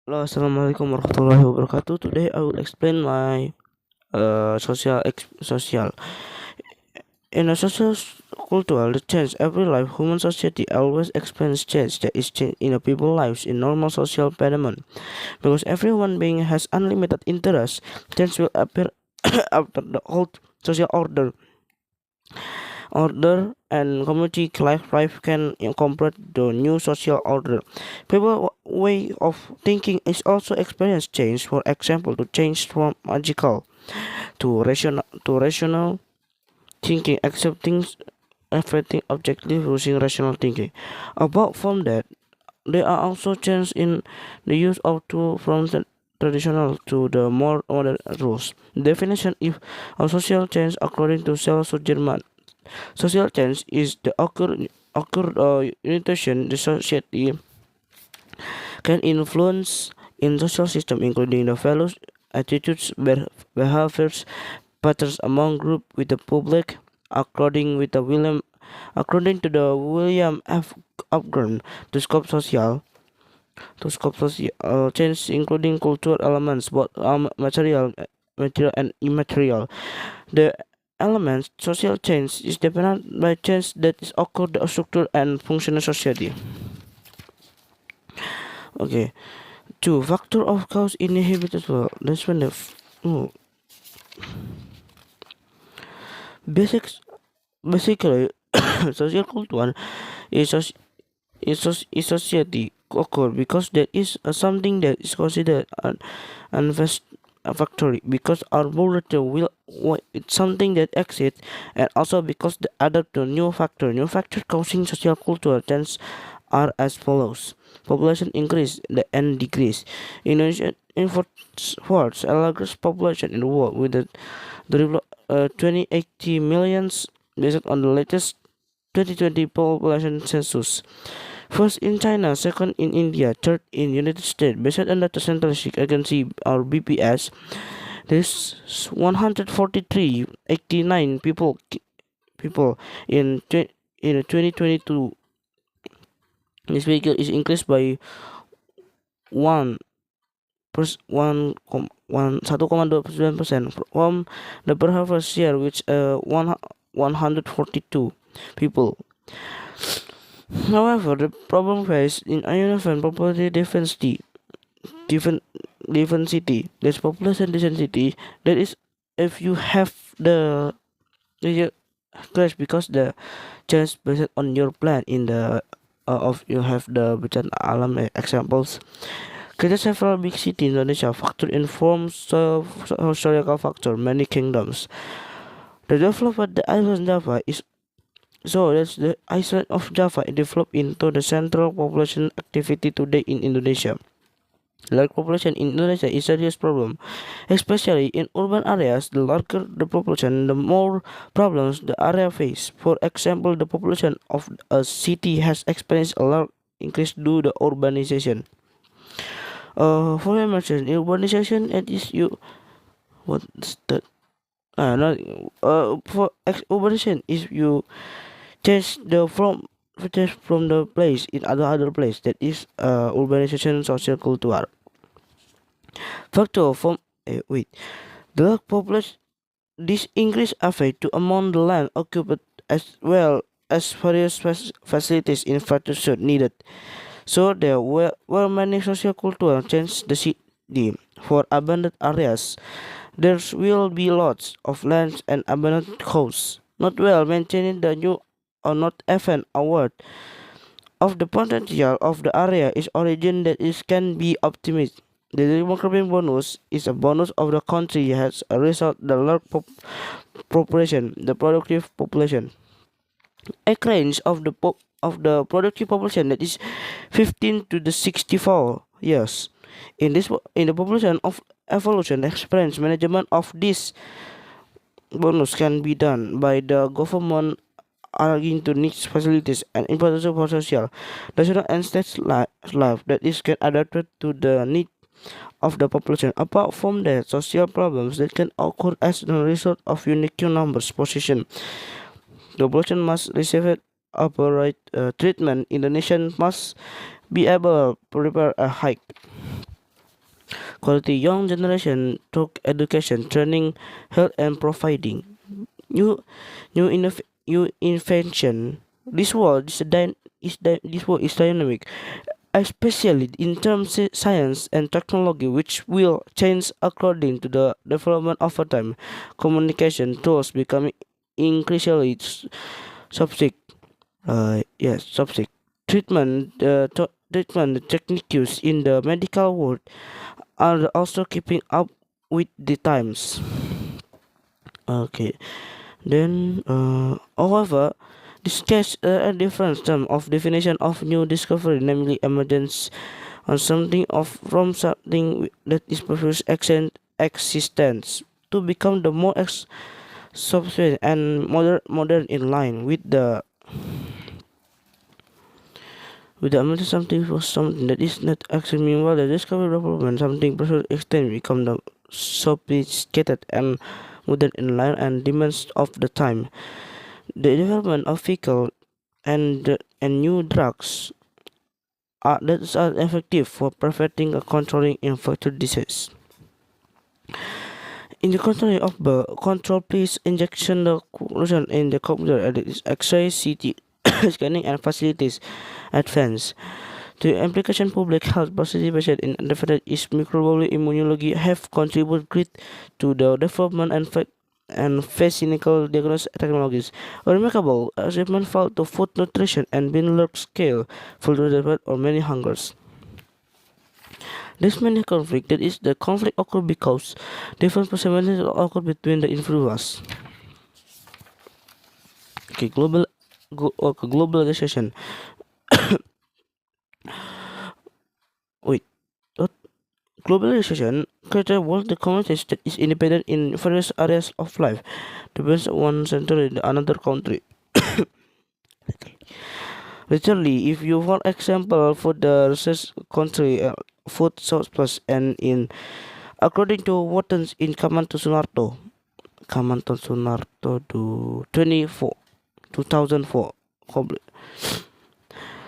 Hello, assalamualaikum warahmatullahi wabarakatuh. Today I will explain my social. In a cultural change, every life, human society always experience change that is change in a people's lives in normal social phenomenon. Because everyone being has unlimited interest, change will appear after the old social order and community life can incorporate the new social order. People way of thinking is also experience change. For example, to change from magical to rational thinking, accepting everything objectively using rational thinking. Apart from that, there are also changes in the use of tools from the traditional to the more modern rules. Definition of social change according to Cell Suggerman. Social change is the orientation the society can influence in social system, including the values, attitudes, behaviors, patterns among group with the public, according to the William F. Upgram, to scope social change, including cultural elements, both material and immaterial. The elements social change is dependent by change that is occur the structure and functional society. Okay, two factor of cause inhibit as well. That's when oh, basics basically social culture is is society occur because there is something that is considered an factory because our laboratory it's something that exists, and also because the other two new factor causing social cultural change are as follows: population increase and decrease. Indonesia imports a largest population in the world with the 2080 millions based on the latest 2020 population census. First in China, second in India, third in United States. Based on the Central Statistics Agency or BPS, there's 143.89 people in 2022. This figure is increased by one pers 1,2% from the previous year, which 142 people. However, the problem faced in uneven population different density, there's population density. That is, if you have the crash because the change based on your plan in the of you have the bencana alam examples. There are several big cities in Indonesia. Factor informs historical factor many kingdoms. The development of the island Java is so that's the island of Java developed into the central population activity today in Indonesia. Large population in Indonesia is a serious problem, especially in urban areas. The larger the population, the more problems the area face. For example, the population of a city has experienced a large increase due to urbanization. For mention urbanization, it is you what's that? No, for urbanization is you change the from the place in other place, that is urbanization social cultural factor from wait the population. This increase affect to amount the land occupied as well as various facilities infrastructure needed. So there were many social cultural change the city. For abandoned areas, there will be lots of lands and abandoned houses not well maintained. The new or not even aware of the potential of the area is origin that is can be optimized. The demographic bonus is a bonus of the country has a result the large population, the productive population. A range of the productive population that is 15 to the 64 years. In the population of evolution experience management of this bonus can be done by the government arguing to needs facilities and infrastructure for social, national and state life that is can adapted to the need of the population. Apart from that, social problems that can occur as a result of unique numbers position. The population must receive it appropriate treatment. In the nation must be able to prepare a hike. quality young generation through education, training, health, and providing new new invention. This world this world is dynamic, especially in terms of science and technology, which will change according to the development over time. Communication tools becoming increasingly subject. Yes, subject. Treatment techniques in the medical world are also keeping up with the times. Okay. Then, however, this case a different term of definition of new discovery, namely emergence on something of from something that is previous existence to become the more subsequent and modern in line with the emergence something for something that is not actually meanwhile the discovery development something previous extent become the sophisticated and modern in line and demands of the time. The development of vehicle and new drugs that are effective for preventing or controlling infectious disease. In the country of the control, please injection the corrosion in the computer and its X-ray, CT scanning and facilities advance. The implication public health participation in definite is microbiology immunology have contributed great to the development and physical diagnosis technologies. A remarkable achievement fell to food nutrition and being large scale food development or many hungers. This many conflict that is the conflict occur because different perceptions occur between the individuals. Okay, okay, globalization. Wait, what? Globalization created a world the communities that is independent in various areas of life, depends on one center in another country. Literally, if you for example for the research country food surplus and in according to Wattens in Kamanto Sunarto to 2004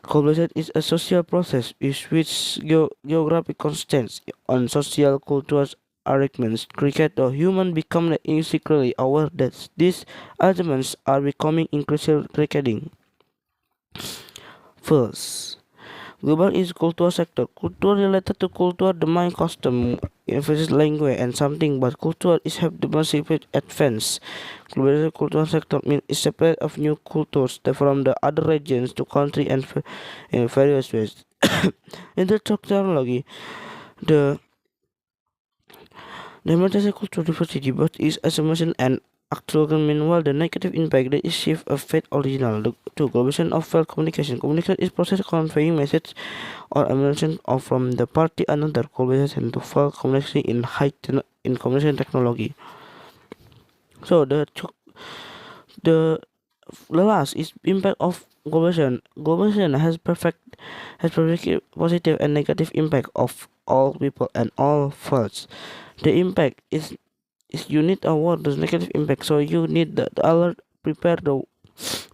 globalization is a social process in which geographic constraints on social cultural arrangements create the human become increasingly aware that these arguments are becoming increasingly receding. First, global is cultural sector. Culture related to culture, the mind custom, emphasis language and something, but culture is have the massive advance. Global cultural sector means is separate of new cultures that from the other regions to country and in various ways. In the technology, the democratic cultural diversity both is assumption and actual. Meanwhile, the negative impact that is shift of fate original to globalization of failed communication. Communication is process conveying message or emission of from the party another globalization to failed communication in in communication technology. So the the last is impact of globalization. Globalization has perfect positive and negative impact of all people and all fields. The impact is you need a word the negative impact, so you need the alert prepare the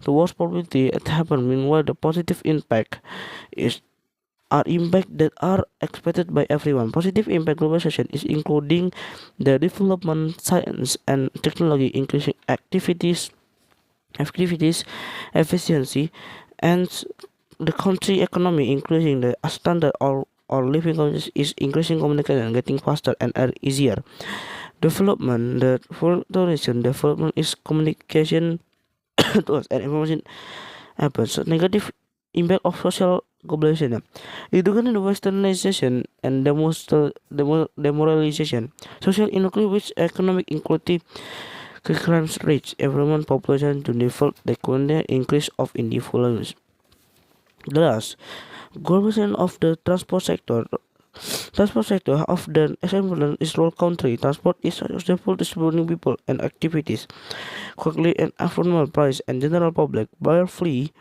worst probability it happen. Meanwhile, the positive impact is are impact that are expected by everyone. Positive impact globalization is including the development science and technology, increasing activities, efficiency, and the country economy, increasing the standard or living conditions is increasing communication, getting faster and easier. Development, the full duration development is communication tools and information happens. So negative impact of social globalization. Itu kan the westernization and demoralization. Social inequality which economic inequality crimes rate environment population to default the current increase of individuals. Thus, globalization of the transport sector. Transport sector of the example is rural country. Transport is useful to supporting people and activities quickly and affordable price and general public barely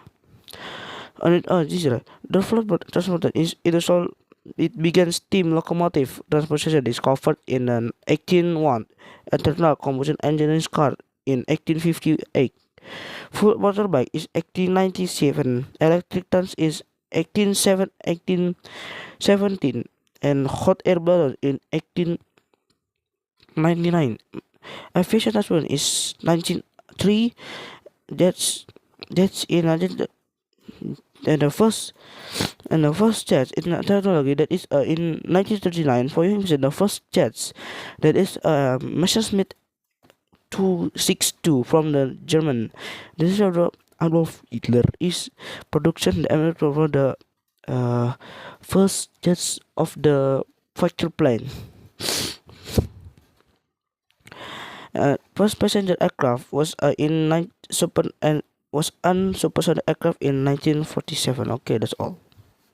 on it. This is right. Development transport is it also it began steam locomotive transportation discovered in an 1801 internal combustion engine car in 1858. Full motorbike is 1897. Electric trans is 1817. and hot air balloon in 1899. Aviation transport is 1903. That's that's in and the first jets in technology that is in 1939. For your information, the first jets that is Messerschmitt 262 from the German. This is Adolf Hitler is production the for the uh, first jets of the fighter plane. First passenger aircraft was in nine super and was unsupersonic aircraft in 1947. Okay, that's all.